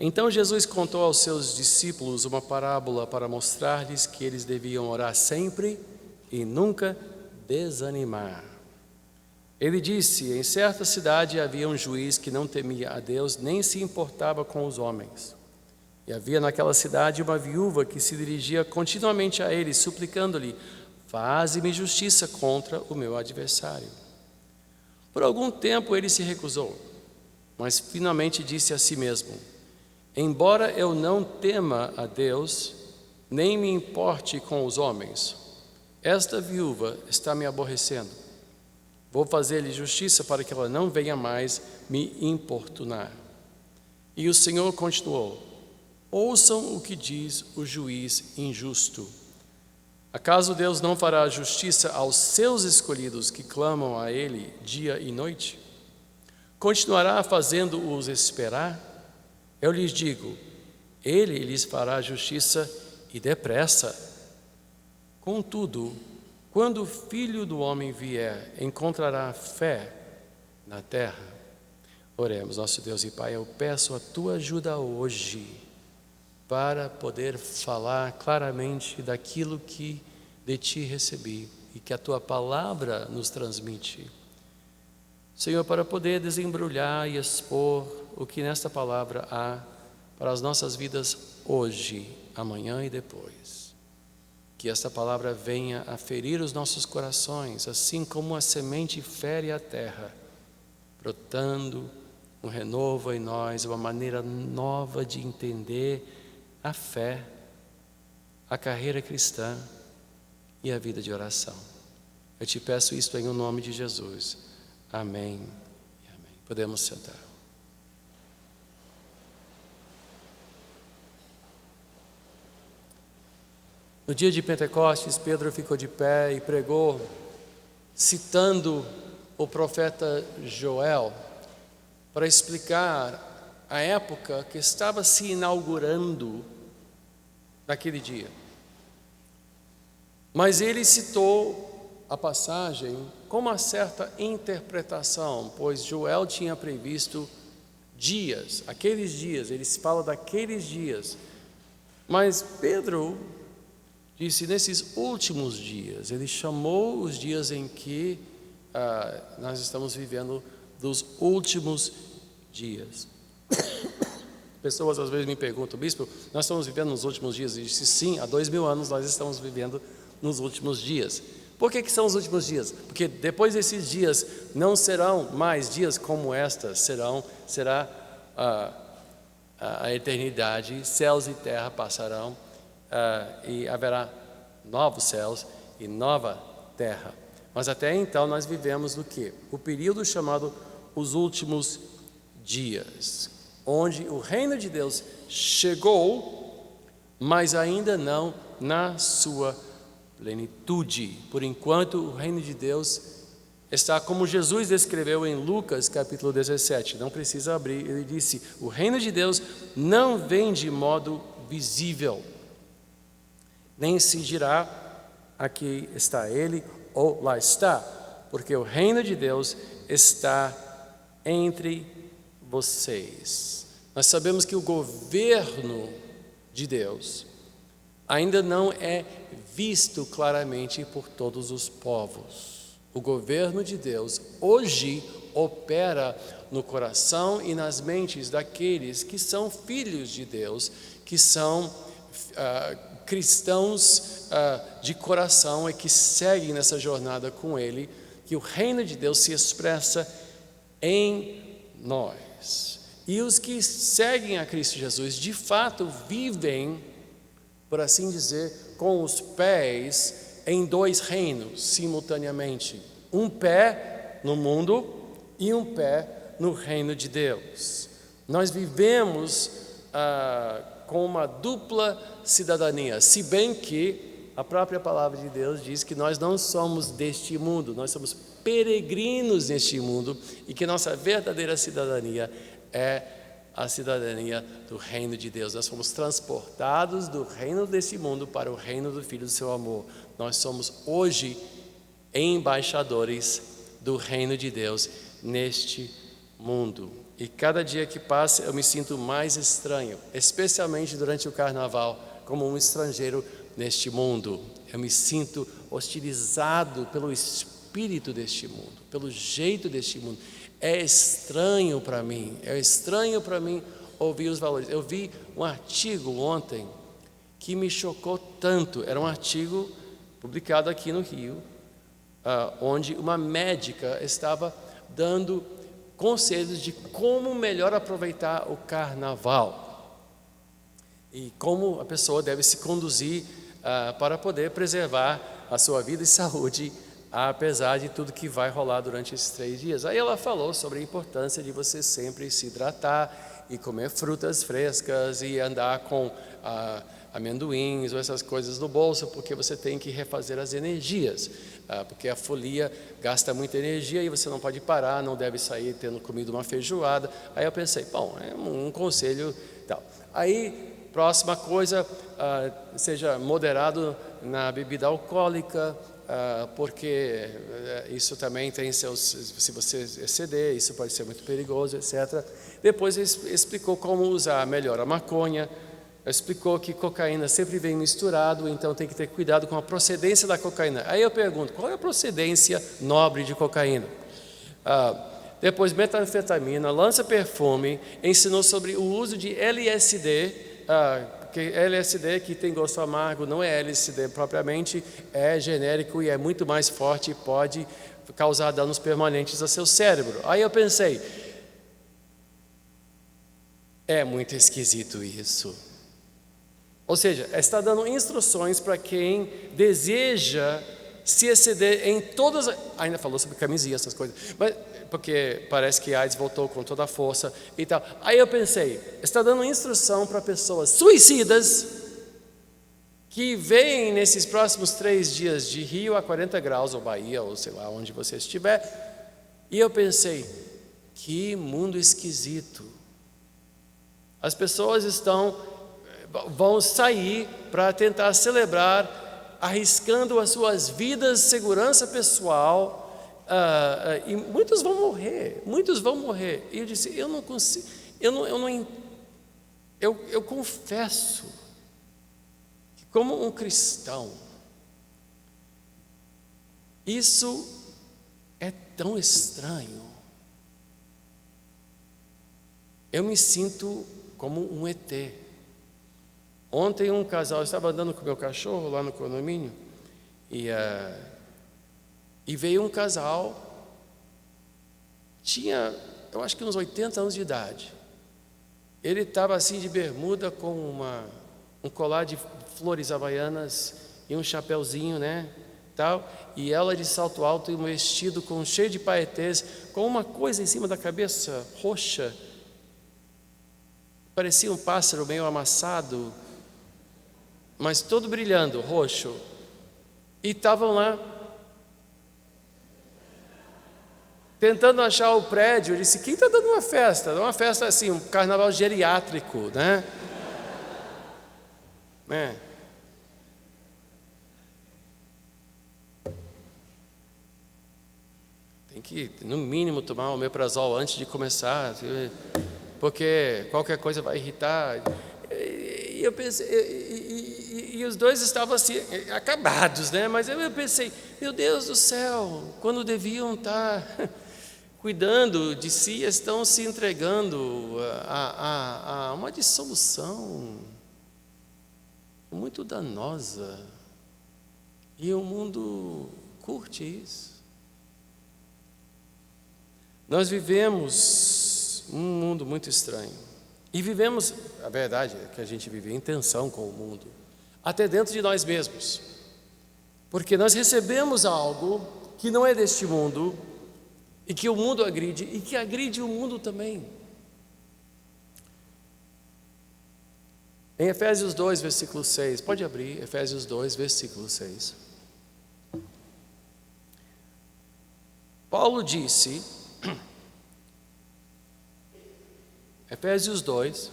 Então Jesus contou aos seus discípulos uma parábola para mostrar-lhes que eles deviam orar sempre e nunca desanimar. Ele disse: em certa cidade havia um juiz que não temia a Deus, nem se importava com os homens. E havia naquela cidade uma viúva que se dirigia continuamente a ele, suplicando-lhe: faze-me justiça contra o meu adversário. Por algum tempo ele se recusou, mas finalmente disse a si mesmo: embora eu não tema a Deus, nem me importe com os homens, esta viúva está me aborrecendo. Vou fazer-lhe justiça para que ela não venha mais me importunar. E o Senhor continuou: ouçam o que diz o juiz injusto. Acaso Deus não fará justiça aos seus escolhidos que clamam a Ele dia e noite? Continuará fazendo-os esperar? Eu lhes digo, Ele lhes fará justiça e depressa. Contudo, quando o Filho do Homem vier, encontrará fé na terra? Oremos. Nosso Deus e Pai, eu peço a Tua ajuda hoje para poder falar claramente daquilo que de Ti recebi e que a Tua palavra nos transmite. Senhor, para poder desembrulhar e expor o que nesta palavra há para as nossas vidas hoje, amanhã e depois. Que esta palavra venha a ferir os nossos corações, assim como a semente fere a terra, brotando um renovo em nós, uma maneira nova de entender a fé, a carreira cristã e a vida de oração. Eu te peço isto em nome de Jesus. Amém e amém. Podemos sentar. No dia de Pentecostes, Pedro ficou de pé e pregou, citando o profeta Joel, para explicar a época que estava se inaugurando naquele dia. Mas ele citou a passagem com uma certa interpretação, pois Joel tinha previsto dias, aqueles dias, ele se fala daqueles dias. Mas Pedro disse nesses últimos dias, ele chamou os dias em que nós estamos vivendo dos últimos dias. Pessoas às vezes me perguntam: bispo, nós estamos vivendo nos últimos dias? Eu disse: sim, há 2000 anos nós estamos vivendo nos últimos dias. Por que são os últimos dias? Porque depois desses dias não serão mais dias como esta, será a eternidade, céus e terra passarão, e haverá novos céus e nova terra. Mas até então nós vivemos no quê? O período chamado os últimos dias, onde o reino de Deus chegou, mas ainda não na sua plenitude. Por enquanto, o reino de Deus está como Jesus descreveu em Lucas capítulo 17. Não precisa abrir. Ele disse: o reino de Deus não vem de modo visível, nem se dirá aqui está ele ou lá está, porque o reino de Deus está entre vocês. Nós sabemos que o governo de Deus ainda não é visto claramente por todos os povos. O governo de Deus hoje opera no coração e nas mentes daqueles que são filhos de Deus, que são cristãos de coração e que seguem nessa jornada com Ele, que o reino de Deus se expressa em nós. E os que seguem a Cristo Jesus, de fato, vivem, por assim dizer, com os pés em dois reinos simultaneamente. Um pé no mundo e um pé no reino de Deus. Nós vivemos com uma dupla cidadania, se bem que a própria palavra de Deus diz que nós não somos deste mundo, nós somos peregrinos neste mundo e que nossa verdadeira cidadania é a cidadania do reino de Deus. Nós fomos transportados do reino desse mundo para o reino do Filho do seu amor. Nós somos hoje embaixadores do reino de Deus neste mundo. E cada dia que passa eu me sinto mais estranho, especialmente durante o carnaval, como um estrangeiro neste mundo. Eu me sinto hostilizado pelo espírito deste mundo, pelo jeito deste mundo. É estranho para mim ouvir os valores. Eu vi um artigo ontem que me chocou tanto. Era um artigo publicado aqui no Rio, onde uma médica estava dando conselhos de como melhor aproveitar o carnaval e como a pessoa deve se conduzir para poder preservar a sua vida e saúde, apesar de tudo que vai rolar durante esses 3 dias. Aí ela falou sobre a importância de você sempre se hidratar e comer frutas frescas e andar com amendoins ou essas coisas no bolso, porque você tem que refazer as energias, porque a folia gasta muita energia e você não pode parar, não deve sair tendo comido uma feijoada. Aí eu pensei, bom, é um conselho tal. Aí, próxima coisa, seja moderado na bebida alcoólica, porque isso também tem seus, se você exceder, isso pode ser muito perigoso, etc. Depois explicou como usar melhor a maconha, explicou que cocaína sempre vem misturado, então tem que ter cuidado com a procedência da cocaína. Aí eu pergunto, qual é a procedência nobre de cocaína? Depois metanfetamina, lança-perfume, ensinou sobre o uso de LSD, que LSD que tem gosto amargo, não é LSD propriamente, é genérico e é muito mais forte e pode causar danos permanentes ao seu cérebro. Aí eu pensei, é muito esquisito isso. Ou seja, está dando instruções para quem deseja se exceder em todas... Ainda falou sobre camisinha, essas coisas, mas, porque parece que a AIDS voltou com toda a força e tal. Aí eu pensei, está dando instrução para pessoas suicidas que veem nesses próximos 3 dias de Rio a 40 graus, ou Bahia, ou sei lá onde você estiver. E eu pensei, que mundo esquisito. As pessoas vão sair para tentar celebrar, arriscando as suas vidas, segurança pessoal, e muitos vão morrer. E eu disse, eu não consigo, eu confesso que como um cristão, isso é tão estranho. Eu me sinto como um ET. Ontem um casal, eu estava andando com meu cachorro lá no condomínio e veio um casal, tinha, eu acho que uns 80 anos de idade. Ele estava assim de bermuda com um colar de flores havaianas e um chapéuzinho, né, tal, e ela de salto alto e um vestido cheio de paetês, com uma coisa em cima da cabeça roxa, parecia um pássaro meio amassado, mas todo brilhando, roxo. E estavam lá, tentando achar o prédio. Eu disse, quem está dando uma festa? Uma festa assim, um carnaval geriátrico, né? Tem que, no mínimo, tomar o omeprazol antes de começar, porque qualquer coisa vai irritar. E eu pensei, e os dois estavam assim, acabados, né? Mas eu pensei, meu Deus do céu, quando deviam estar cuidando de si, estão se entregando a uma dissolução muito danosa. E o mundo curte isso. Nós vivemos um mundo muito estranho. E vivemos, a verdade é que a gente vive em tensão com o mundo, até dentro de nós mesmos. Porque nós recebemos algo que não é deste mundo, e que o mundo agride, e que agride o mundo também. Em Efésios 2, versículo 6, pode abrir, Efésios 2, versículo 6. Paulo disse, Efésios 2,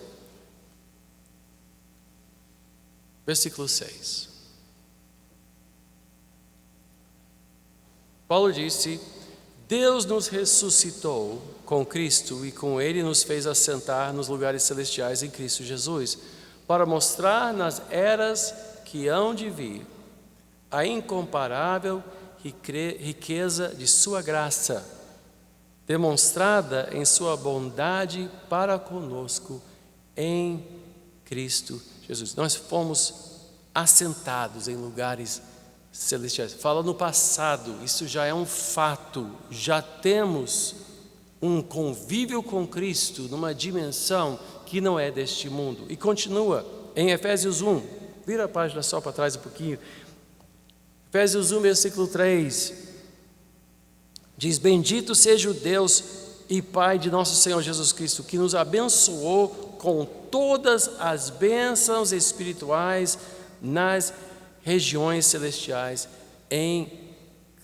versículo 6. Paulo disse, Deus nos ressuscitou com Cristo e com Ele nos fez assentar nos lugares celestiais em Cristo Jesus, para mostrar nas eras que hão de vir a incomparável riqueza de sua graça, demonstrada em sua bondade para conosco em Cristo Jesus. Nós fomos assentados em lugares celestiais. Fala no passado, isso já é um fato. Já temos um convívio com Cristo numa dimensão que não é deste mundo. E continua em Efésios 1. Vira a página só para trás um pouquinho. Efésios 1, versículo 3. Diz: bendito seja o Deus e Pai de nosso Senhor Jesus Cristo, que nos abençoou com todas as bênçãos espirituais nas regiões celestiais em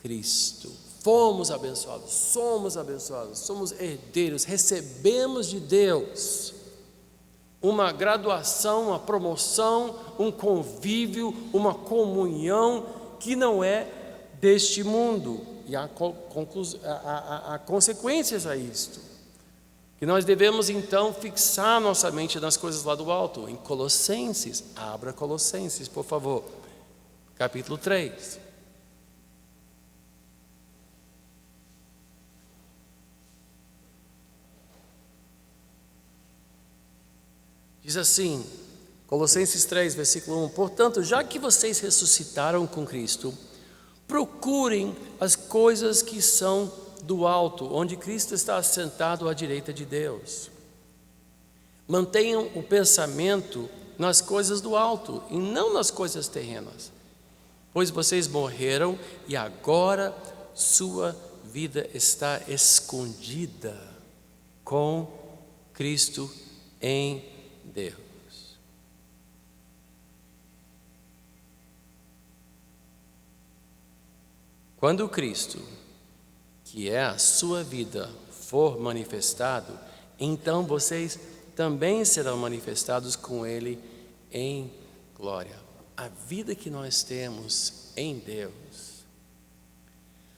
Cristo. Fomos abençoados, somos herdeiros, recebemos de Deus uma graduação, uma promoção, um convívio, uma comunhão que não é deste mundo. E há consequências a isto, que nós devemos então fixar nossa mente nas coisas lá do alto. Em Colossenses, abra Colossenses, por favor, capítulo 3. Diz assim, Colossenses 3, versículo 1: portanto, já que vocês ressuscitaram com Cristo, procurem as coisas que são do alto, onde Cristo está assentado à direita de Deus. Mantenham o pensamento nas coisas do alto e não nas coisas terrenas, pois vocês morreram e agora sua vida está escondida com Cristo em Deus. Quando Cristo, que é a sua vida, for manifestado, então vocês também serão manifestados com Ele em glória. A vida que nós temos em Deus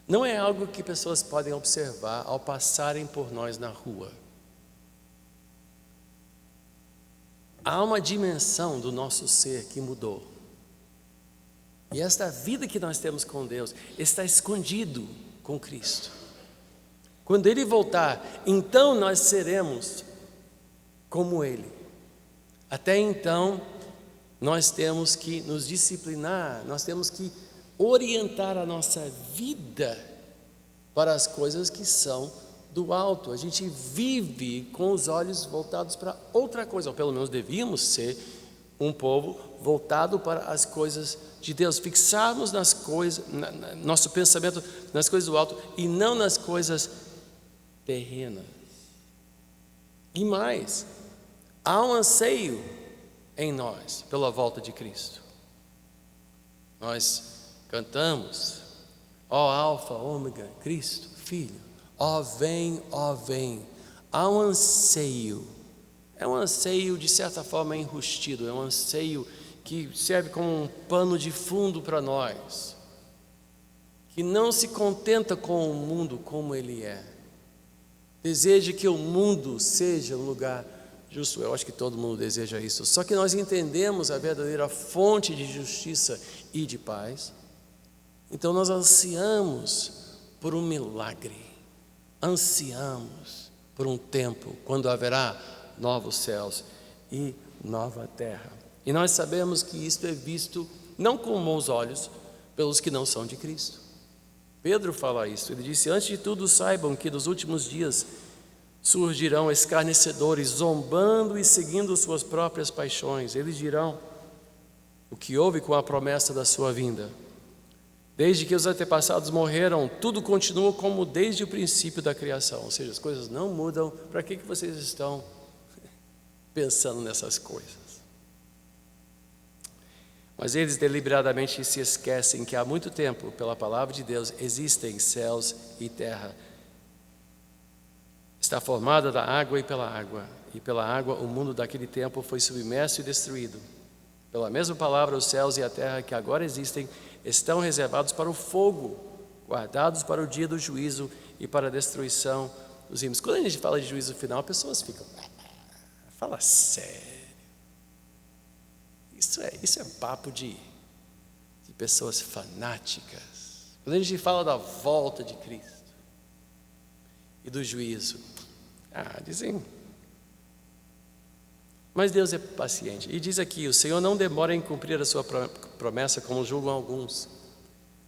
não é algo que pessoas podem observar ao passarem por nós na rua. Há uma dimensão do nosso ser que mudou. E esta vida que nós temos com Deus está escondido com Cristo. Quando Ele voltar, então nós seremos como Ele. Até então, nós temos que nos disciplinar, nós temos que orientar a nossa vida para as coisas que são do alto. A gente vive com os olhos voltados para outra coisa, ou pelo menos devíamos ser um povo voltado para as coisas de Deus, fixarmos nas coisas, nosso pensamento nas coisas do alto e não nas coisas terrenas. E mais, há um anseio em nós pela volta de Cristo. Nós cantamos: ó Alfa, Ômega, Cristo, Filho, ó vem, ó vem. Há um anseio. É um anseio de certa forma enrustido, é um anseio que serve como um pano de fundo para nós, que não se contenta com o mundo como ele é, deseja que o mundo seja um lugar justo. Eu acho que todo mundo deseja isso, só que nós entendemos a verdadeira fonte de justiça e de paz, então nós ansiamos por um milagre, ansiamos por um tempo quando haverá novos céus e nova terra. E nós sabemos que isto é visto não com bons olhos pelos que não são de Cristo. Pedro fala isso, ele disse: antes de tudo saibam que nos últimos dias surgirão escarnecedores, zombando e seguindo suas próprias paixões. Eles dirão o que houve com a promessa da sua vinda. Desde que os antepassados morreram, tudo continua como desde o princípio da criação. Ou seja, as coisas não mudam. Para que vocês estão pensando nessas coisas? Mas eles deliberadamente se esquecem que há muito tempo, pela palavra de Deus, existem céus e terra. Está formada da água, e pela água o mundo daquele tempo foi submerso e destruído. Pela mesma palavra, os céus e a terra que agora existem estão reservados para o fogo, guardados para o dia do juízo e para a destruição dos ímpios. Quando a gente fala de juízo final, as pessoas ficam, fala sério. Isso é papo de pessoas fanáticas. Quando a gente fala da volta de Cristo e do juízo, dizem. Mas Deus é paciente. E diz aqui, o Senhor não demora em cumprir a sua promessa, como julgam alguns.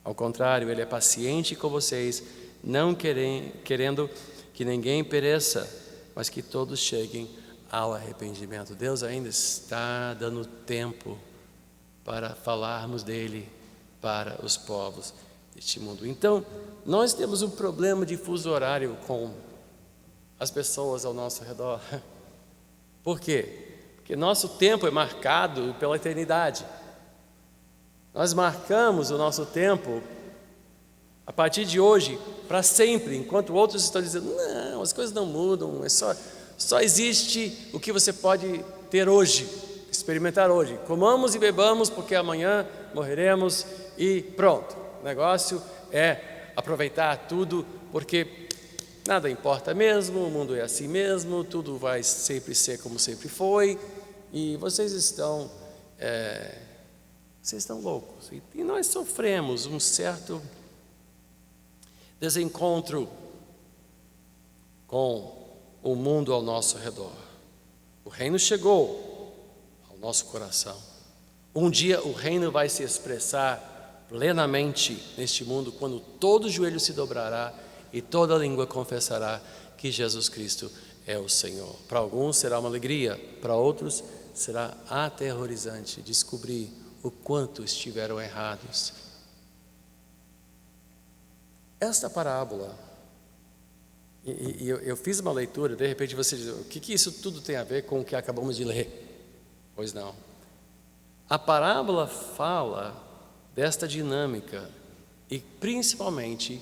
Ao contrário, Ele é paciente com vocês, não querendo que ninguém pereça, mas que todos cheguem ao arrependimento. Deus ainda está dando tempo para falarmos dele para os povos deste mundo. Então, nós temos um problema de fuso horário com as pessoas ao nosso redor. Por quê? Porque nosso tempo é marcado pela eternidade. Nós marcamos o nosso tempo a partir de hoje para sempre, enquanto outros estão dizendo, não, as coisas não mudam, só existe o que você pode ter hoje, experimentar hoje. Comamos e bebamos porque amanhã morreremos e pronto. O negócio é aproveitar tudo porque nada importa mesmo, o mundo é assim mesmo, tudo vai sempre ser como sempre foi e vocês estão loucos. E nós sofremos um certo desencontro com o mundo ao nosso redor. O reino chegou ao nosso coração. Um dia o reino vai se expressar plenamente neste mundo, quando todo joelho se dobrará e toda língua confessará que Jesus Cristo é o Senhor. Para alguns será uma alegria, para outros será aterrorizante descobrir o quanto estiveram errados. Esta parábola, e eu fiz uma leitura, de repente você diz, o que isso tudo tem a ver com o que acabamos de ler? Pois não. A parábola fala desta dinâmica e principalmente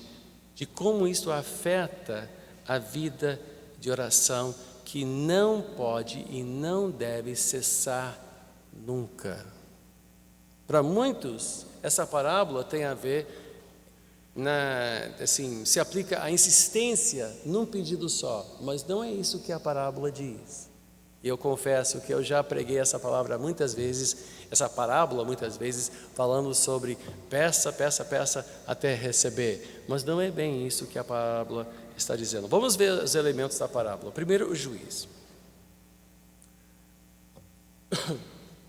de como isso afeta a vida de oração que não pode e não deve cessar nunca. Para muitos, essa parábola tem a ver se aplica à insistência num pedido só, mas não é isso que a parábola diz. E eu confesso que eu já preguei essa palavra muitas vezes, essa parábola muitas vezes, falando sobre peça, peça, peça até receber. Mas não é bem isso que a parábola está dizendo. Vamos ver os elementos da parábola. Primeiro, o juiz.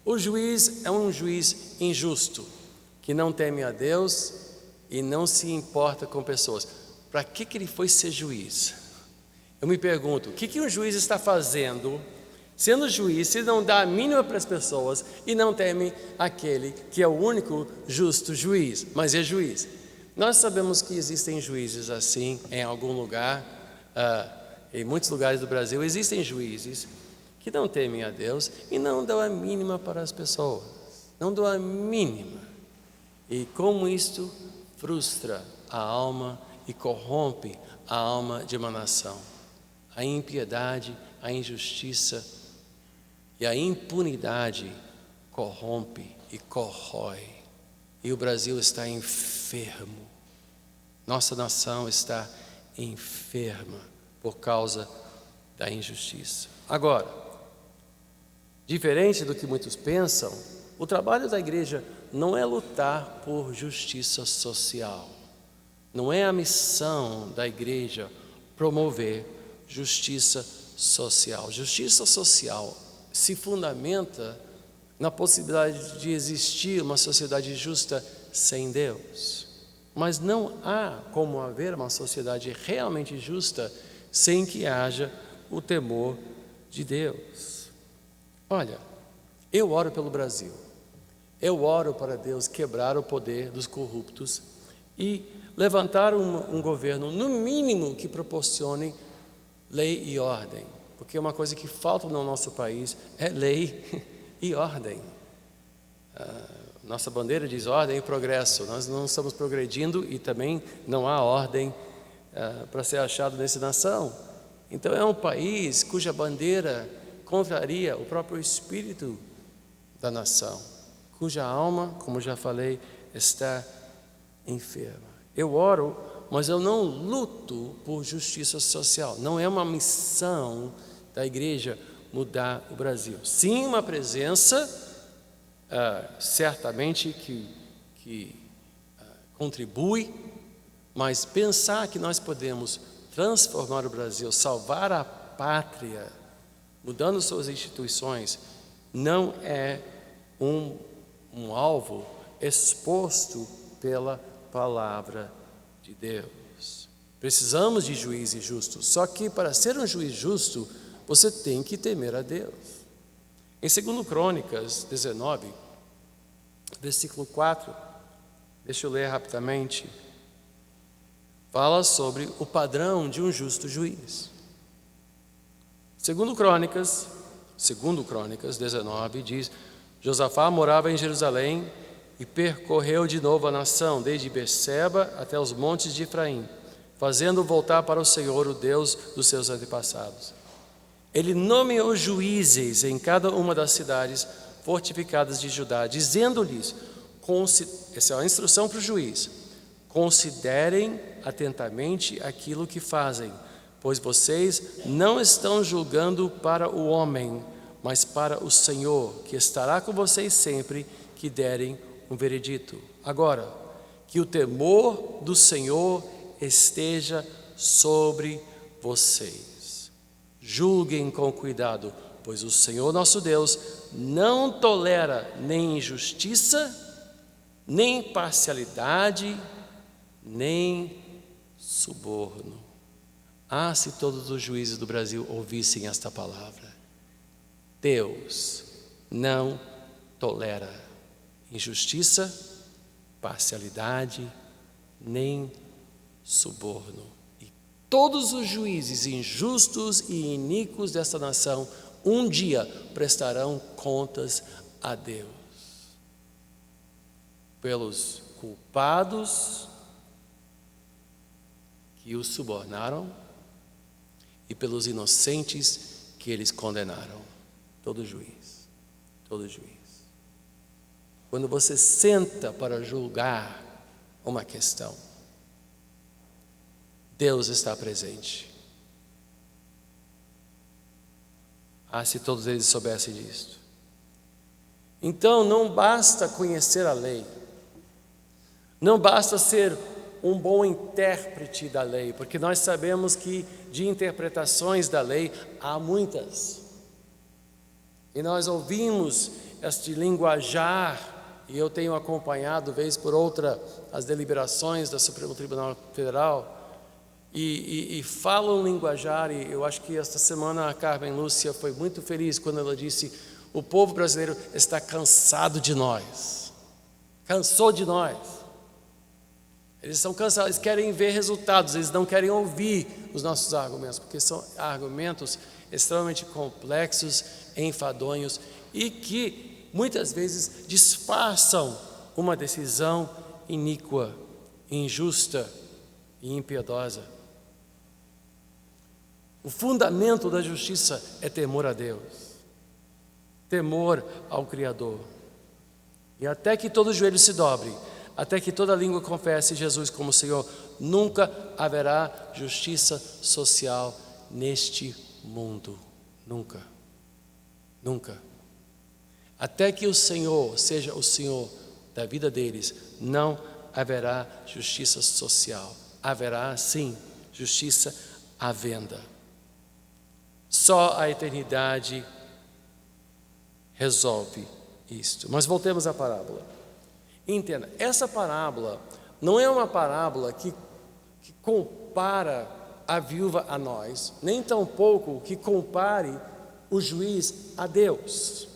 O juiz é um juiz injusto, que não teme a Deus e não se importa com pessoas. Para que ele foi ser juiz? Eu me pergunto, o que um juiz está fazendo, sendo juiz, se não dá a mínima para as pessoas e não teme aquele que é o único justo juiz, mas é juiz. Nós sabemos que existem juízes assim em algum lugar, em muitos lugares do Brasil existem juízes que não temem a Deus e não dão a mínima para as pessoas, não dão a mínima. E como isto frustra a alma e corrompe a alma de uma nação. A impiedade, a injustiça e a impunidade corrompe e corrói. E o Brasil está enfermo. Nossa nação está enferma por causa da injustiça. Agora, diferente do que muitos pensam, o trabalho da igreja não é lutar por justiça social. Não é a missão da igreja promover justiça social. Justiça social se fundamenta na possibilidade de existir uma sociedade justa sem Deus. Mas não há como haver uma sociedade realmente justa sem que haja o temor de Deus. Olha, eu oro pelo Brasil. Eu oro para Deus quebrar o poder dos corruptos e levantar um governo, no mínimo, que proporcione lei e ordem. Porque uma coisa que falta no nosso país é lei e ordem. Nossa bandeira diz ordem e progresso. Nós não estamos progredindo e também não há ordem para ser achado nessa nação. Então é um país cuja bandeira contraria o próprio espírito da nação, cuja alma, como já falei, está enferma. Eu oro, mas eu não luto por justiça social. Não é uma missão da igreja mudar o Brasil. Sim, uma presença, certamente que contribui, mas pensar que nós podemos transformar o Brasil, salvar a pátria, mudando suas instituições, não é um alvo exposto pela palavra de Deus. Precisamos de juízes justos, só que para ser um juiz justo, você tem que temer a Deus. Em 2 Crônicas 19, versículo 4, deixa eu ler rapidamente, fala sobre o padrão de um justo juiz. 2 Crônicas 19 diz: Josafá morava em Jerusalém e percorreu de novo a nação, desde Berseba até os montes de Efraim, fazendo voltar para o Senhor, o Deus dos seus antepassados. Ele nomeou juízes em cada uma das cidades fortificadas de Judá, dizendo-lhes, essa é uma instrução para o juiz: considerem atentamente aquilo que fazem, pois vocês não estão julgando para o homem, mas para o Senhor, que estará com vocês sempre que derem um veredito. Agora, que o temor do Senhor esteja sobre vocês. Julguem com cuidado, pois o Senhor nosso Deus não tolera nem injustiça, nem parcialidade, nem suborno. Ah, se todos os juízes do Brasil ouvissem esta palavra. Deus não tolera injustiça, parcialidade, nem suborno. E todos os juízes injustos e iníquos desta nação um dia prestarão contas a Deus. Pelos culpados que os subornaram e pelos inocentes que eles condenaram. Todo juiz. Quando você senta para julgar uma questão, Deus está presente. Ah, se todos eles soubessem disso. Então, não basta conhecer a lei, não basta ser um bom intérprete da lei, porque nós sabemos que de interpretações da lei há muitas. E nós ouvimos este linguajar, e eu tenho acompanhado, vez por outra, as deliberações do Supremo Tribunal Federal, e falam linguajar, e eu acho que esta semana a Carmen Lúcia foi muito feliz quando ela disse: o povo brasileiro está cansado de nós, cansou de nós. Eles estão cansados, eles querem ver resultados, eles não querem ouvir os nossos argumentos, porque são argumentos extremamente complexos, enfadonhos, e que muitas vezes disfarçam uma decisão iníqua, injusta e impiedosa. O fundamento da justiça é temor a Deus, temor ao Criador. E até que todo joelho se dobre, até que toda língua confesse Jesus como Senhor, nunca haverá justiça social neste mundo. Nunca. Até que o Senhor seja o Senhor da vida deles, não haverá justiça social. Haverá, sim, justiça à venda. Só a eternidade resolve isto. Mas voltemos à parábola. Entenda, essa parábola não é uma parábola que compara a viúva a nós, nem tampouco que compare o juiz a Deus.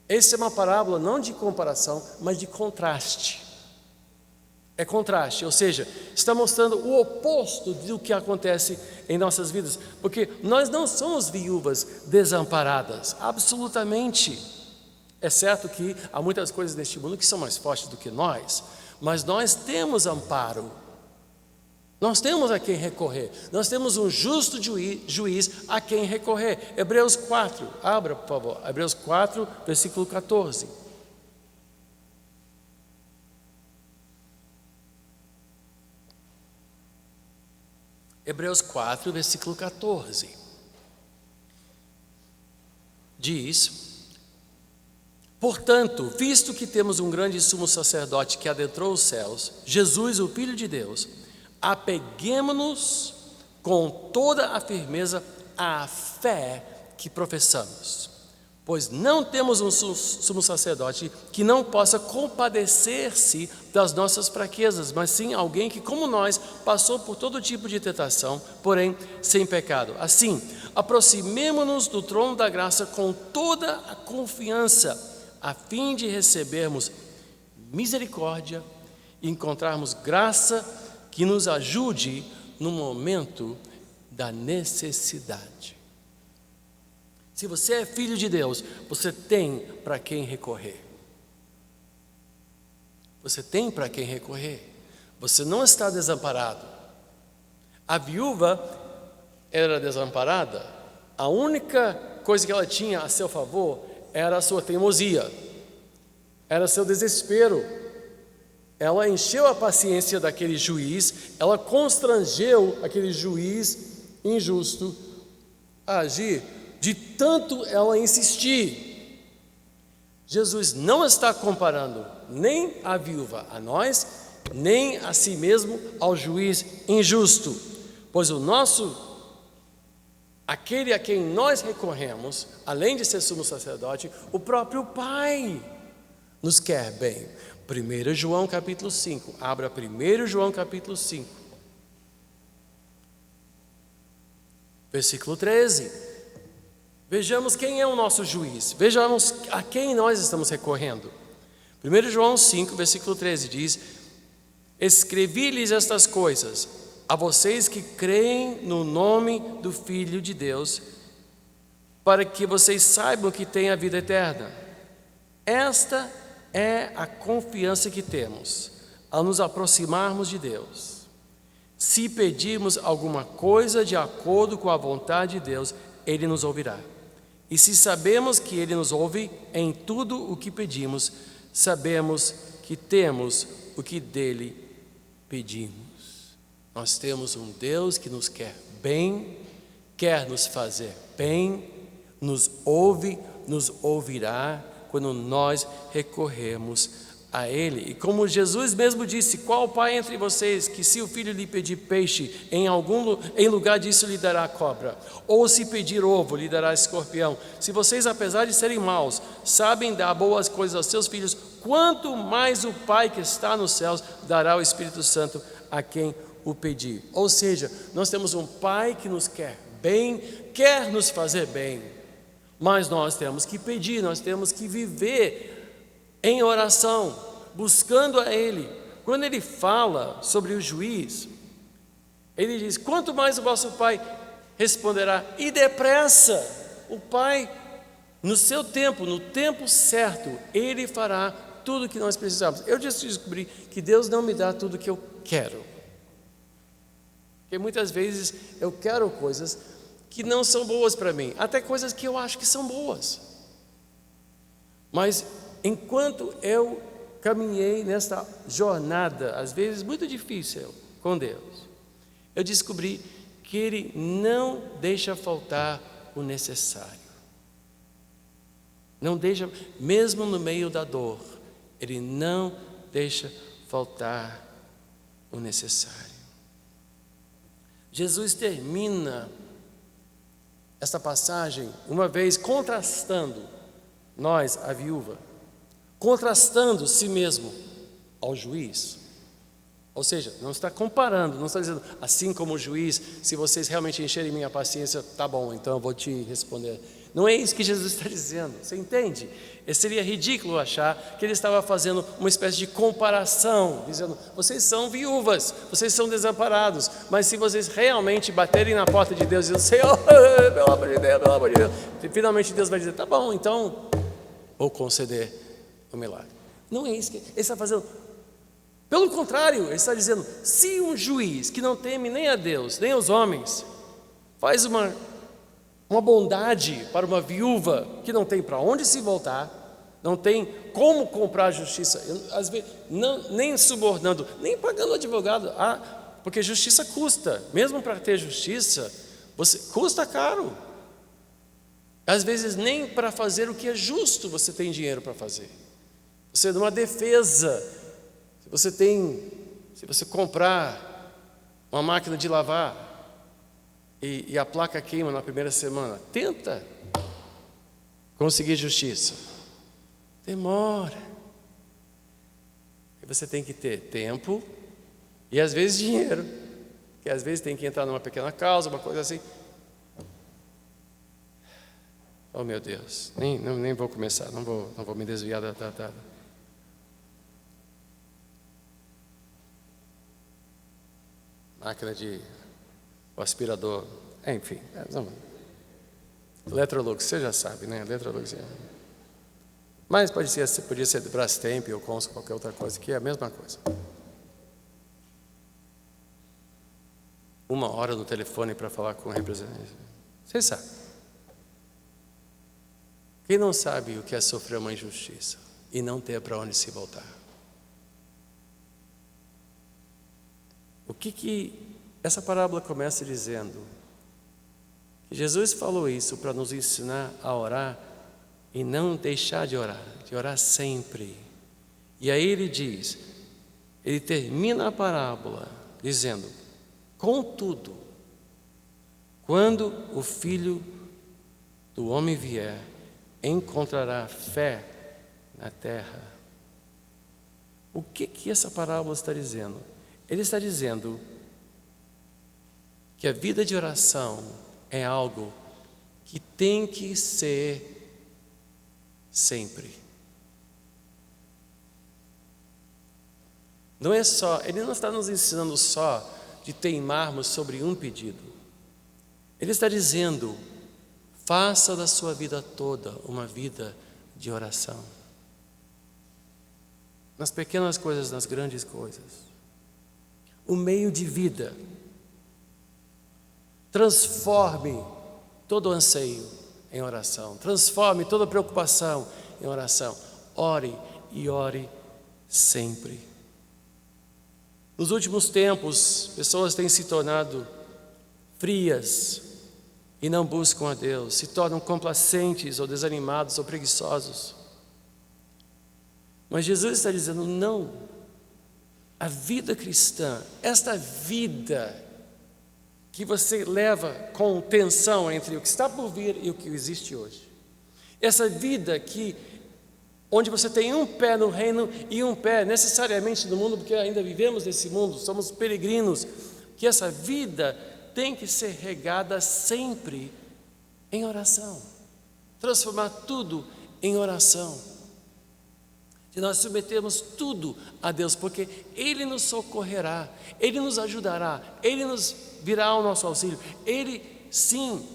Essa é uma parábola não de comparação, mas de contraste. É contraste, ou seja, está mostrando o oposto do que acontece em nossas vidas, porque nós não somos viúvas desamparadas, absolutamente. É certo que há muitas coisas neste mundo que são mais fortes do que nós, mas nós temos amparo, nós temos a quem recorrer, nós temos um justo juiz a quem recorrer. Hebreus 4, abra por favor, Hebreus 4, versículo 14. Hebreus 4, versículo 14. Diz: portanto, visto que temos um grande sumo sacerdote que adentrou os céus, Jesus, o Filho de Deus, apeguemo-nos com toda a firmeza à fé que professamos, pois não temos um sumo sacerdote que não possa compadecer-se das nossas fraquezas, mas sim alguém que, como nós, passou por todo tipo de tentação, porém sem pecado. Assim, aproximemo-nos do trono da graça com toda a confiança, a fim de recebermos misericórdia e encontrarmos graça que nos ajude no momento da necessidade. Se você é filho de Deus, você tem para quem recorrer. Você tem para quem recorrer. Você não está desamparado. A viúva era desamparada. A única coisa que ela tinha a seu favor era a sua teimosia, era seu desespero. Ela encheu a paciência daquele juiz, ela constrangeu aquele juiz injusto a agir, de tanto ela insistir. Jesus não está comparando nem a viúva a nós, nem a si mesmo ao juiz injusto, pois aquele a quem nós recorremos, além de ser sumo sacerdote, o próprio Pai nos quer bem. 1 João capítulo 5, abra 1 João capítulo 5, versículo 13. Vejamos quem é o nosso juiz, vejamos a quem nós estamos recorrendo. 1 João 5, versículo 13 diz: escrevi-lhes estas coisas a vocês que creem no nome do Filho de Deus, para que vocês saibam que têm a vida eterna. Esta é a confiança que temos ao nos aproximarmos de Deus. Se pedirmos alguma coisa de acordo com a vontade de Deus, Ele nos ouvirá. E se sabemos que Ele nos ouve em tudo o que pedimos, sabemos que temos o que dele pedimos. Nós temos um Deus que nos quer bem, quer nos fazer bem, nos ouve, nos ouvirá quando nós recorremos a Ele. E como Jesus mesmo disse: qual pai entre vocês que, se o filho lhe pedir peixe, em lugar disso lhe dará cobra? Ou se pedir ovo, lhe dará escorpião? Se vocês, apesar de serem maus, sabem dar boas coisas aos seus filhos, quanto mais o Pai que está nos céus dará o Espírito Santo a quem o pedir. Ou seja, nós temos um Pai que nos quer bem, quer nos fazer bem, mas nós temos que pedir, nós temos que viver em oração, buscando a Ele. Quando Ele fala sobre o juiz, Ele diz: quanto mais o vosso Pai responderá, e depressa. O Pai, no seu tempo, no tempo certo, Ele fará tudo o que nós precisamos. Eu descobri que Deus não me dá tudo o que eu quero, porque muitas vezes eu quero coisas que não são boas para mim, até coisas que eu acho que são boas. Mas enquanto eu caminhei nesta jornada, às vezes muito difícil, com Deus, eu descobri que Ele não deixa faltar o necessário. Não deixa, mesmo no meio da dor, Ele não deixa faltar o necessário. Jesus termina esta passagem, uma vez contrastando nós, a viúva, contrastando si mesmo ao juiz. Ou seja, não está comparando, não está dizendo: assim como o juiz, se vocês realmente encherem minha paciência, tá bom, então eu vou te responder. Não é isso que Jesus está dizendo, você entende? Seria ridículo achar que Ele estava fazendo uma espécie de comparação, dizendo: vocês são viúvas, vocês são desamparados, mas se vocês realmente baterem na porta de Deus e dizendo: Senhor, pelo amor de Deus, pelo amor de Deus, finalmente Deus vai dizer: tá bom, então vou conceder o milagre. Não é isso que Ele está fazendo. Pelo contrário, Ele está dizendo: se um juiz que não teme nem a Deus, nem aos homens, faz uma bondade para uma viúva que não tem para onde se voltar, não tem como comprar justiça, às vezes nem subornando, nem pagando advogado. porque justiça custa. Mesmo para ter justiça, custa caro. Às vezes nem para fazer o que é justo você tem dinheiro para fazer. Você numa defesa, se você comprar uma máquina de lavar e a placa queima na primeira semana, tenta conseguir justiça. Demora. E você tem que ter tempo e às vezes dinheiro, que às vezes tem que entrar numa pequena causa, uma coisa assim. Oh meu Deus, nem vou começar, não vou me desviar da máquina de o aspirador, enfim, Electrolux, você já sabe, né? Electrolux, mas podia ser do Brastemp ou Consul, qualquer outra coisa, que é a mesma coisa. 1 hora no telefone para falar com o representante. Vocês sabem. Quem não sabe o que é sofrer uma injustiça e não ter para onde se voltar? O que essa parábola começa dizendo? Que Jesus falou isso para nos ensinar a orar e não deixar de orar sempre. E aí ele termina a parábola dizendo: contudo, quando o Filho do Homem vier, encontrará fé na terra. O que essa parábola está dizendo? Ele está dizendo que a vida de oração é algo que tem que ser sempre. Não é só, ele não está nos ensinando só de teimarmos sobre um pedido. Ele está dizendo: faça da sua vida toda uma vida de oração. Nas pequenas coisas, nas grandes coisas. O meio de vida. Transforme todo anseio em oração. Transforme toda preocupação em oração. Ore e ore sempre. Nos últimos tempos, pessoas têm se tornado frias e não buscam a Deus, se tornam complacentes ou desanimados ou preguiçosos. Mas Jesus está dizendo: não, a vida cristã, esta vida que você leva com tensão entre o que está por vir e o que existe hoje, essa vida onde você tem um pé no reino e um pé necessariamente no mundo, porque ainda vivemos nesse mundo, somos peregrinos, que essa vida tem que ser regada sempre em oração, transformar tudo em oração, de nós submetermos tudo a Deus, porque Ele nos socorrerá, Ele nos ajudará, Ele nos virá ao nosso auxílio. Ele sim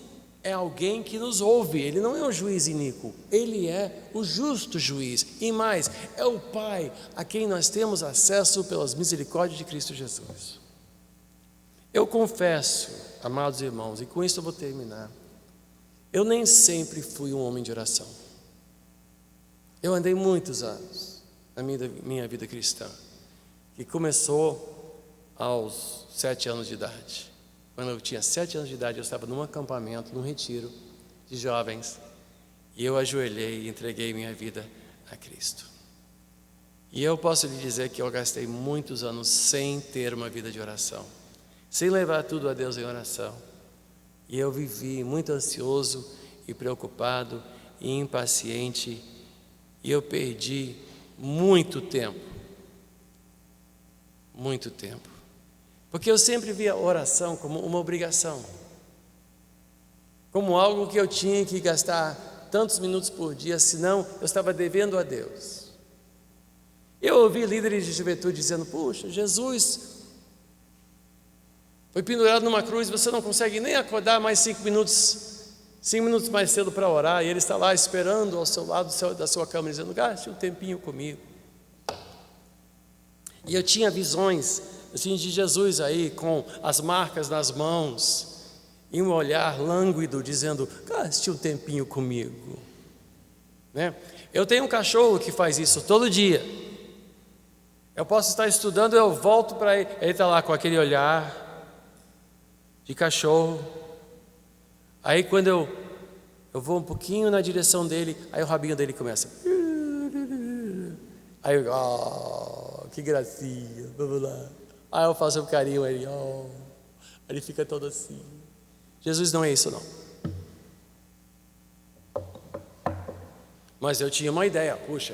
é alguém que nos ouve, Ele não é um juiz iníquo, Ele é o justo juiz, e mais, é o Pai a quem nós temos acesso pelas misericórdias de Cristo Jesus. Eu confesso, amados irmãos, e com isso eu vou terminar, eu nem sempre fui um homem de oração. Eu andei muitos anos na minha vida cristã, que começou aos 7 anos de idade. Quando eu tinha 7 anos de idade, eu estava num acampamento, num retiro de jovens, e eu ajoelhei e entreguei minha vida a Cristo. E eu posso lhe dizer que eu gastei muitos anos sem ter uma vida de oração, sem levar tudo a Deus em oração. E eu vivi muito ansioso e preocupado e impaciente, e eu perdi muito tempo, porque eu sempre via a oração como uma obrigação, como algo que eu tinha que gastar tantos minutos por dia, senão eu estava devendo a Deus. Eu ouvi líderes de juventude dizendo: puxa, Jesus foi pendurado numa cruz, você não consegue nem acordar mais 5 minutos mais cedo para orar, e Ele está lá esperando ao seu lado da sua cama, dizendo: gaste um tempinho comigo. E eu tinha visões assim de Jesus aí, com as marcas nas mãos, e um olhar lânguido, dizendo: gaste um tempinho comigo, né? Eu tenho um cachorro que faz isso todo dia. Eu posso estar estudando, eu volto para ele, ele está lá com aquele olhar de cachorro. Aí quando eu vou um pouquinho na direção dele, aí o rabinho dele começa. Aí eu, oh, que gracinha, vamos lá. Aí eu faço um carinho, aí oh, ele fica todo assim. Jesus não é isso não. Mas eu tinha uma ideia, puxa,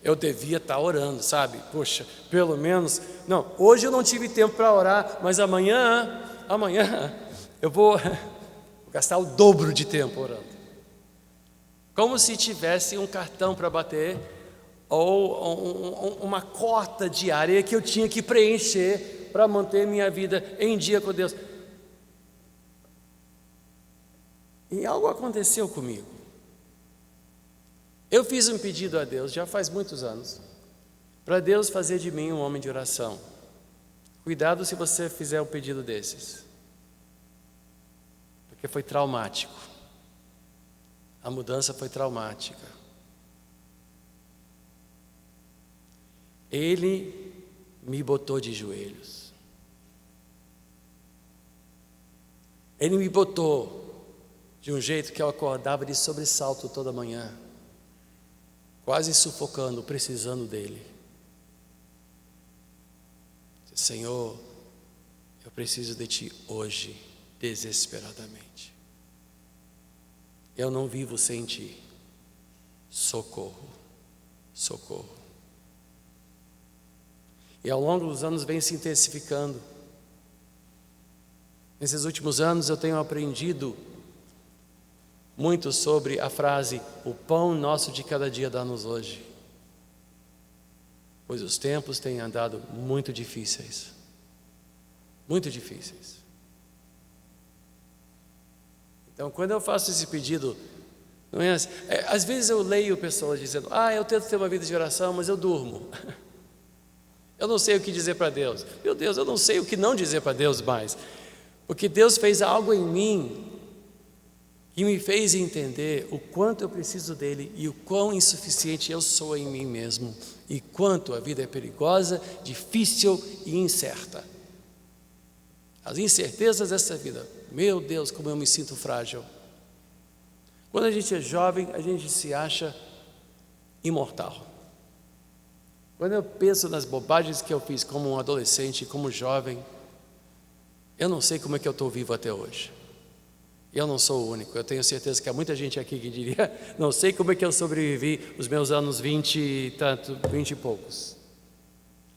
eu devia estar orando, sabe? Puxa, pelo menos, não, hoje eu não tive tempo para orar, mas amanhã eu vou gastar o dobro de tempo orando. Como se tivesse um cartão para bater, ou uma cota diária que eu tinha que preencher para manter minha vida em dia com Deus. E algo aconteceu comigo. Eu fiz um pedido a Deus, já faz muitos anos, para Deus fazer de mim um homem de oração. Cuidado se você fizer um pedido desses, porque foi traumático. A mudança foi traumática. Ele me botou de joelhos. Ele me botou de um jeito que eu acordava de sobressalto toda manhã, quase sufocando, precisando dele. Senhor, eu preciso de Ti hoje, desesperadamente. Eu não vivo sem Ti. Socorro, socorro. E ao longo dos anos vem se intensificando. Nesses últimos anos eu tenho aprendido muito sobre a frase: o pão nosso de cada dia dá-nos hoje. Pois os tempos têm andado muito difíceis. Muito difíceis. Então quando eu faço esse pedido, não é assim, às vezes eu leio pessoas dizendo: eu tento ter uma vida de oração, mas eu durmo. Eu não sei o que dizer para Deus. Meu Deus, eu não sei o que não dizer para Deus mais. Porque Deus fez algo em mim que me fez entender o quanto eu preciso dele e o quão insuficiente eu sou em mim mesmo, e quanto a vida é perigosa, difícil e incerta. As incertezas dessa vida, meu Deus, como eu me sinto frágil. Quando a gente é jovem, a gente se acha imortal. Quando eu penso nas bobagens que eu fiz como um adolescente, como jovem, eu não sei como é que eu estou vivo até hoje. Eu não sou o único, eu tenho certeza que há muita gente aqui que diria: não sei como é que eu sobrevivi os meus anos 20 e poucos.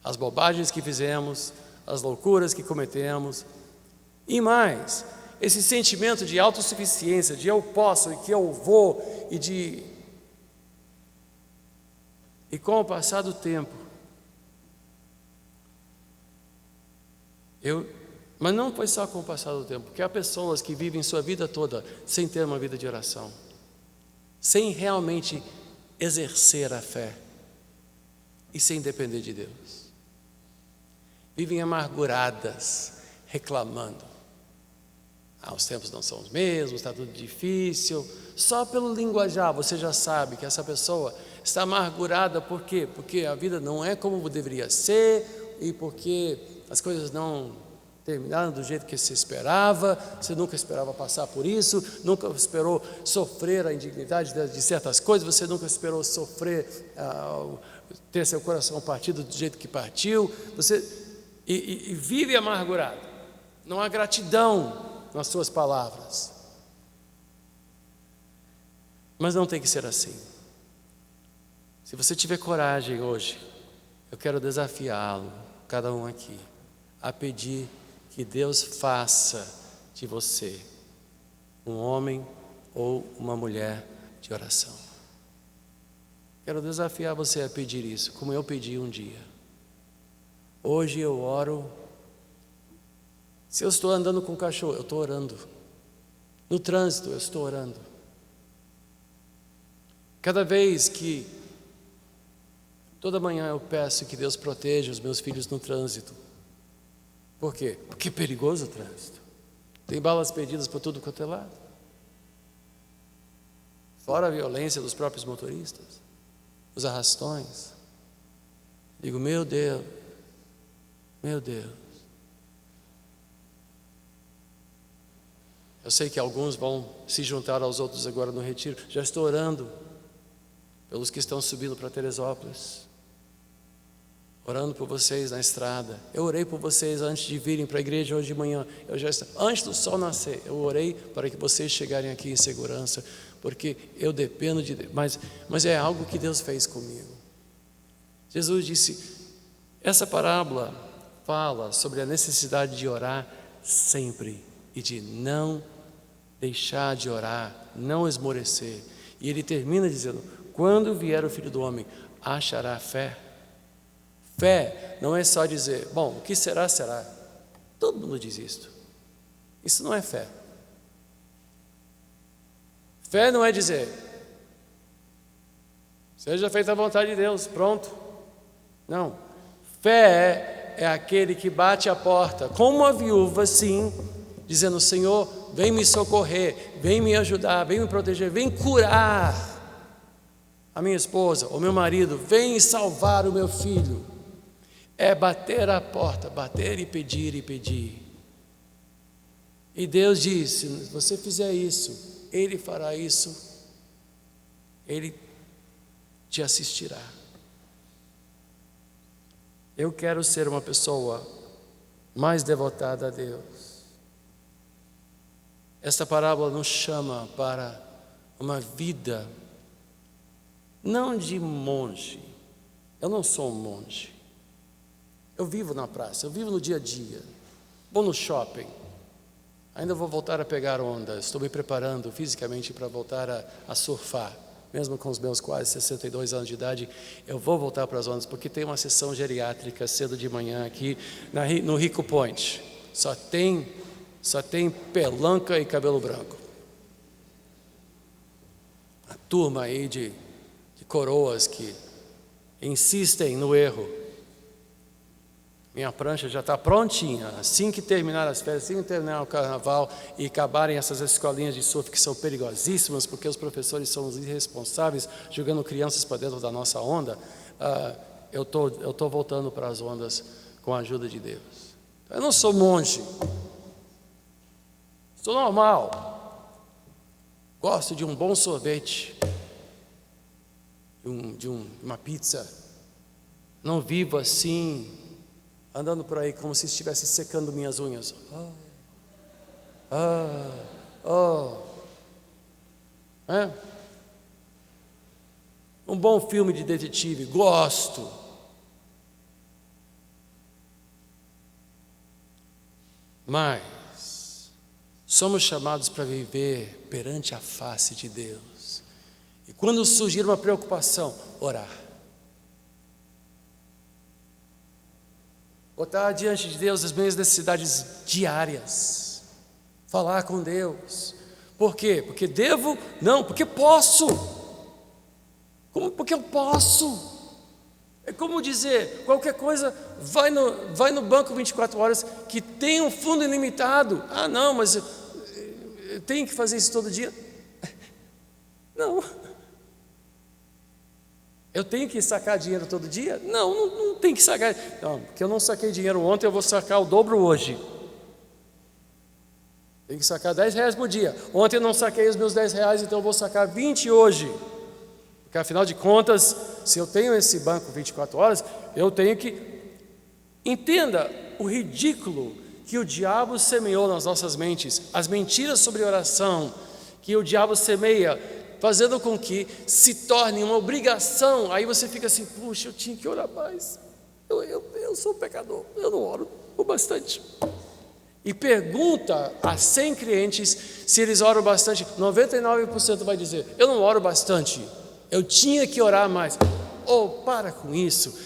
As bobagens que fizemos, as loucuras que cometemos, e mais, esse sentimento de autossuficiência, de eu posso e que eu vou, e com o passar do tempo, mas não foi só com o passar do tempo, porque há pessoas que vivem sua vida toda sem ter uma vida de oração, sem realmente exercer a fé e sem depender de Deus. Vivem amarguradas, reclamando. Os tempos não são os mesmos, está tudo difícil. Só pelo linguajar você já sabe que essa pessoa está amargurada. Por quê? Porque a vida não é como deveria ser, e porque as coisas não terminaram do jeito que você esperava. Você nunca esperava passar por isso, nunca esperou sofrer a indignidade de certas coisas, você nunca esperou sofrer, ter seu coração partido do jeito que partiu. Você vive amargurado, não há gratidão nas suas palavras. Mas não tem que ser assim. Se você tiver coragem hoje, eu quero desafiá-lo, cada um aqui, a pedir que Deus faça de você um homem ou uma mulher de oração. Quero desafiar você a pedir isso, como eu pedi um dia. Hoje eu oro. Se eu estou andando com o cachorro, eu estou orando. No trânsito, eu estou orando. Cada vez que, toda manhã eu peço que Deus proteja os meus filhos no trânsito. Por quê? Porque é perigoso o trânsito. Tem balas perdidas por tudo quanto é lado. Fora a violência dos próprios motoristas, os arrastões. Digo, meu Deus, meu Deus. Eu sei que alguns vão se juntar aos outros agora no retiro. Já estou orando pelos que estão subindo para Teresópolis. Orando por vocês na estrada. Eu orei por vocês antes de virem para a igreja hoje de manhã. Antes do sol nascer, eu orei para que vocês chegarem aqui em segurança. Porque eu dependo de Deus. Mas é algo que Deus fez comigo. Jesus disse, essa parábola fala sobre a necessidade de orar sempre e de não deixar de orar, não esmorecer. E ele termina dizendo, quando vier o Filho do Homem, achará fé? Fé não é só dizer, bom, o que será, será. Todo mundo diz isso. Isso não é fé. Fé não é dizer, seja feita a vontade de Deus, pronto. Não. Fé é aquele que bate a porta, como a viúva, sim, dizendo, Senhor, vem me socorrer, vem me ajudar, vem me proteger, vem curar a minha esposa, ou meu marido, vem salvar o meu filho. É bater a porta, bater e pedir e pedir. E Deus disse, se você fizer isso, Ele fará isso, Ele te assistirá. Eu quero ser uma pessoa mais devotada a Deus. Esta parábola nos chama para uma vida, não de monge. Eu não sou um monge. Eu vivo na praça, eu vivo no dia a dia. Vou no shopping. Ainda vou voltar a pegar onda. Estou me preparando fisicamente para voltar a surfar. Mesmo com os meus quase 62 anos de idade, eu vou voltar para as ondas, porque tem uma sessão geriátrica cedo de manhã aqui no Rico Point. Só tem pelanca e cabelo branco. A turma aí de coroas que insistem no erro. Minha prancha já está prontinha. Assim que terminar as férias, assim que terminar o carnaval e acabarem essas escolinhas de surf que são perigosíssimas, porque os professores são os irresponsáveis, jogando crianças para dentro da nossa onda, eu tô voltando para as ondas com a ajuda de Deus. Eu não sou monge. Sou normal. Gosto de um bom sorvete, de uma pizza. Não vivo assim, andando por aí como se estivesse secando minhas unhas. Um bom filme de detetive, gosto. Mas somos chamados para viver perante a face de Deus. E quando surgir uma preocupação, orar. Botar diante de Deus as minhas necessidades diárias. Falar com Deus. Por quê? Porque devo? Não, porque posso. Como? Porque eu posso. É como dizer, qualquer coisa, vai no banco 24 horas que tem um fundo ilimitado. Ah, não, mas eu tenho que fazer isso todo dia. Não. Eu tenho que sacar dinheiro todo dia? Não tem que sacar. Não, porque eu não saquei dinheiro ontem, eu vou sacar o dobro hoje. Tem que sacar R$10 por dia. Ontem eu não saquei os meus R$10, então eu vou sacar 20 hoje. Porque afinal de contas, se eu tenho esse banco 24 horas, eu tenho que... Entenda o ridículo que o diabo semeou nas nossas mentes. As mentiras sobre oração que o diabo semeia, fazendo com que se torne uma obrigação. Aí você fica assim, puxa, eu tinha que orar mais. Eu sou pecador, eu não oro o bastante. E pergunta a 100 clientes se eles oram bastante. 99% vai dizer, eu não oro bastante, eu tinha que orar mais. Para com isso.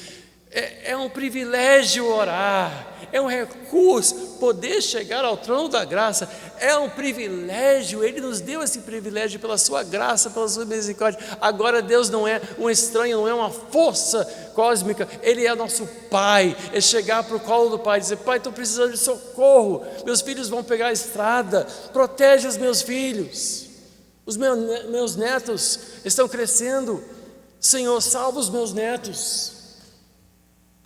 É um privilégio orar, é um recurso, poder chegar ao trono da graça, é um privilégio, Ele nos deu esse privilégio pela sua graça, pela sua misericórdia. Agora Deus não é um estranho, não é uma força cósmica, Ele é nosso Pai. É chegar para o colo do Pai e dizer, Pai, estou precisando de socorro, meus filhos vão pegar a estrada, protege os meus filhos, os meus netos estão crescendo, Senhor, salva os meus netos.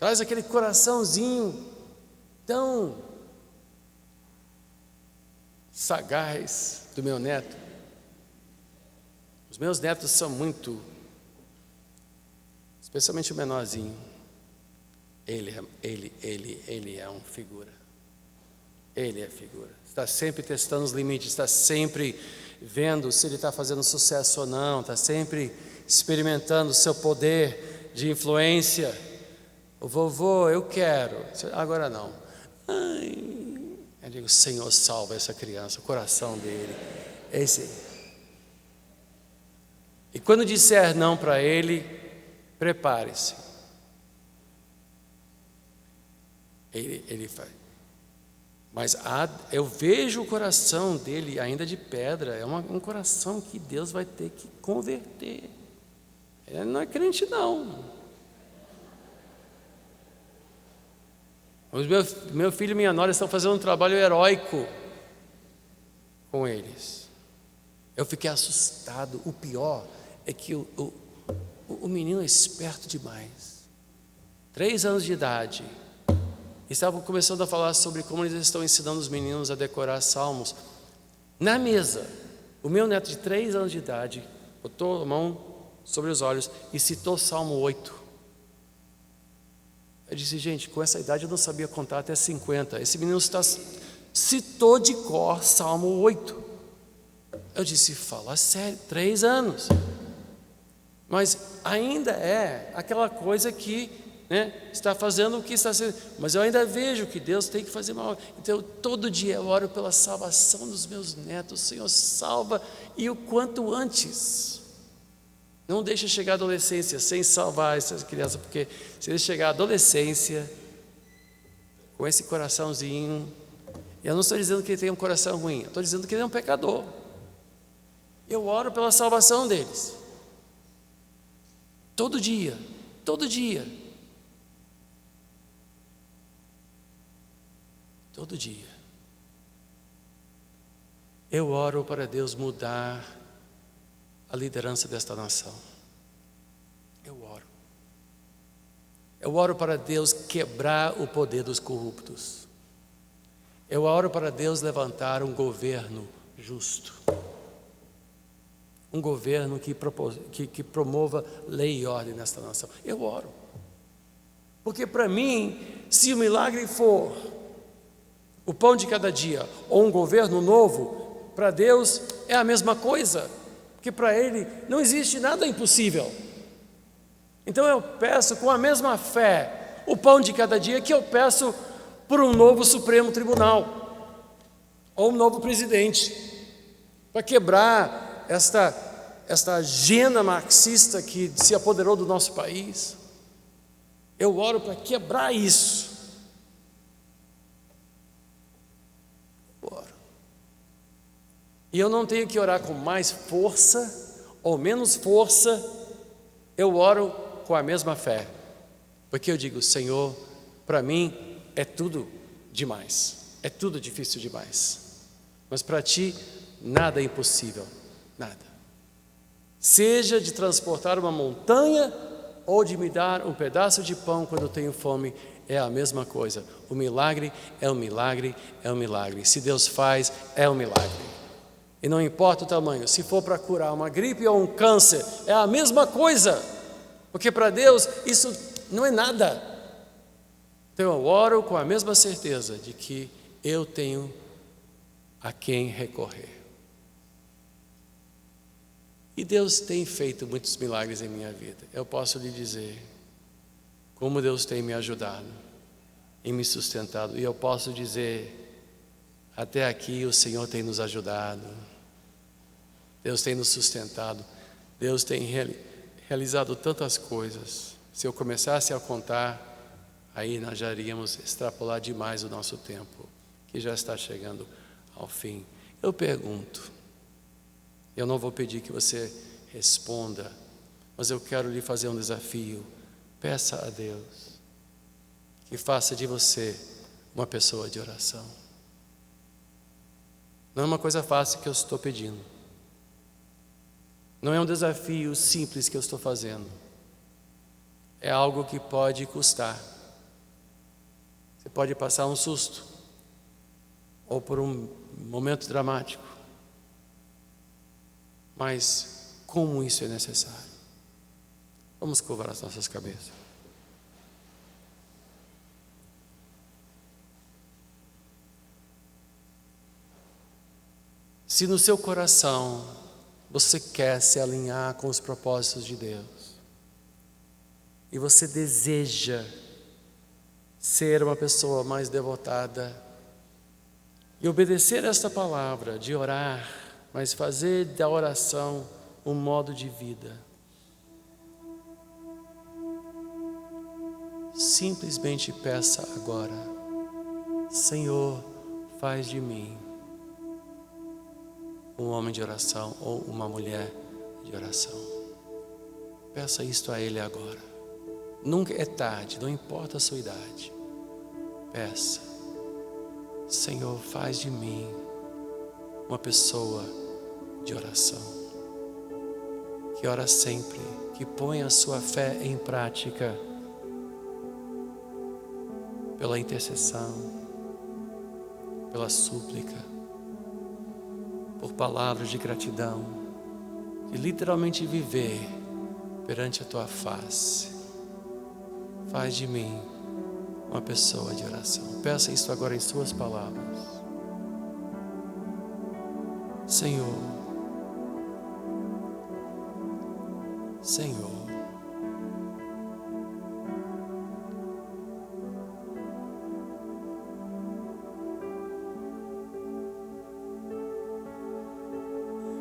Traz aquele coraçãozinho tão sagaz do meu neto. Os meus netos são muito, especialmente o menorzinho. Ele é um figura. Ele é figura. Está sempre testando os limites, está sempre vendo se ele está fazendo sucesso ou não, está sempre experimentando o seu poder de influência. O vovô, eu quero. Agora não. Eu digo, Senhor, salva essa criança, o coração dele. Esse. E quando disser não para ele, prepare-se. Ele faz. Mas eu vejo o coração dele ainda de pedra. É um coração que Deus vai ter que converter. Ele não é crente, não. Meu filho e minha nora estão fazendo um trabalho heróico com eles. Eu fiquei assustado. O pior é que o menino é esperto demais. 3 anos de idade. Estavam começando a falar sobre como eles estão ensinando os meninos a decorar salmos. Na mesa, o meu neto de 3 anos de idade botou a mão sobre os olhos e citou Salmo 8. Eu disse, gente, com essa idade eu não sabia contar até 50. Esse menino citou de cor Salmo 8. Eu disse, fala sério, 3 anos. Mas ainda é aquela coisa que está fazendo o que está sendo. Mas eu ainda vejo que Deus tem que fazer mal. Então todo dia eu oro pela salvação dos meus netos. Senhor, salva, e o quanto antes. Não deixa chegar à adolescência sem salvar essas crianças, porque se ele chegar à adolescência com esse coraçãozinho, eu não estou dizendo que ele tem um coração ruim, eu estou dizendo que ele é um pecador. Eu oro pela salvação deles. Todo dia, todo dia. Todo dia. Eu oro para Deus mudar a liderança desta nação. Eu oro. Eu oro para Deus quebrar o poder dos corruptos. Eu oro para Deus levantar um governo justo. Um governo que promova lei e ordem nesta nação. Eu oro. Porque para mim, se o milagre for o pão de cada dia ou um governo novo, para Deus é a mesma coisa. Porque para Ele não existe nada impossível. Então eu peço com a mesma fé o pão de cada dia que eu peço por um novo Supremo Tribunal ou um novo presidente, para quebrar esta agenda marxista que se apoderou do nosso país. Eu oro para quebrar isso. E eu não tenho que orar com mais força ou menos força, eu oro com a mesma fé. Porque eu digo, Senhor, para mim é tudo demais, é tudo difícil demais. Mas para Ti nada é impossível, nada. Seja de transportar uma montanha ou de me dar um pedaço de pão quando eu tenho fome, é a mesma coisa. O milagre é um milagre, é um milagre. Se Deus faz, é um milagre. E não importa o tamanho, se for para curar uma gripe ou um câncer, é a mesma coisa, porque para Deus isso não é nada. Então eu oro com a mesma certeza de que eu tenho a quem recorrer. E Deus tem feito muitos milagres em minha vida. Eu posso lhe dizer como Deus tem me ajudado e me sustentado. E eu posso dizer, até aqui o Senhor tem nos ajudado. Deus tem nos sustentado, Deus tem realizado tantas coisas. Se eu começasse a contar, aí nós já iríamos extrapolar demais o nosso tempo, que já está chegando ao fim. Eu pergunto, eu não vou pedir que você responda, mas eu quero lhe fazer um desafio. Peça a Deus que faça de você uma pessoa de oração. Não é uma coisa fácil que eu estou pedindo. Não é um desafio simples que eu estou fazendo. É algo que pode custar. Você pode passar um susto, ou por um momento dramático. Mas como isso é necessário? Vamos curvar as nossas cabeças. Se no seu coração você quer se alinhar com os propósitos de Deus, e você deseja ser uma pessoa mais devotada, e obedecer esta palavra de orar, mas fazer da oração um modo de vida, simplesmente peça agora: Senhor, faz de mim um homem de oração ou uma mulher de oração. Peça isto a Ele agora. Nunca é tarde, não importa a sua idade. Peça: Senhor, faz de mim uma pessoa de oração, que ora sempre, que põe a sua fé em prática pela intercessão, pela súplica, por palavras de gratidão, de literalmente viver perante a tua face. Faz de mim uma pessoa de oração. Peça isso agora em suas palavras. Senhor, Senhor,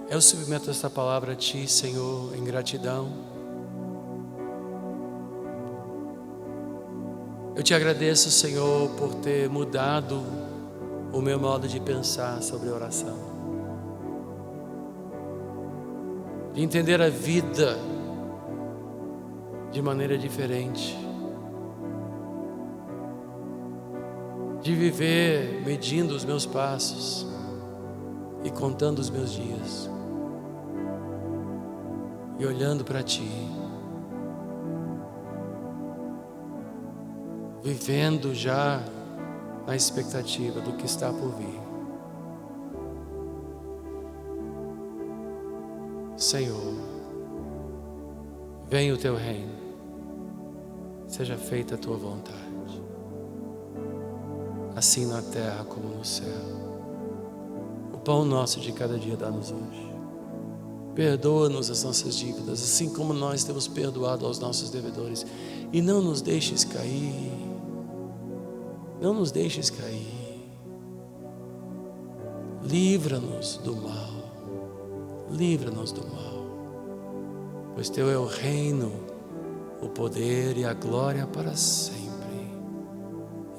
eu submeto esta palavra a Ti, Senhor, em gratidão. Eu Te agradeço, Senhor, por ter mudado o meu modo de pensar sobre oração, de entender a vida de maneira diferente, de viver medindo os meus passos e contando os meus dias e olhando para Ti, vivendo já na expectativa do que está por vir. Senhor, venha o Teu reino, seja feita a Tua vontade, assim na terra como no céu. O pão nosso de cada dia dá-nos hoje. Perdoa-nos as nossas dívidas, assim como nós temos perdoado aos nossos devedores, e não nos deixes cair. Não nos deixes cair. Livra-nos do mal. Livra-nos do mal. Pois Teu é o reino, o poder e a glória para sempre.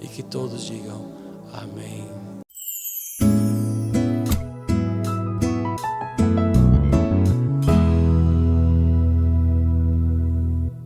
E que todos digam amém.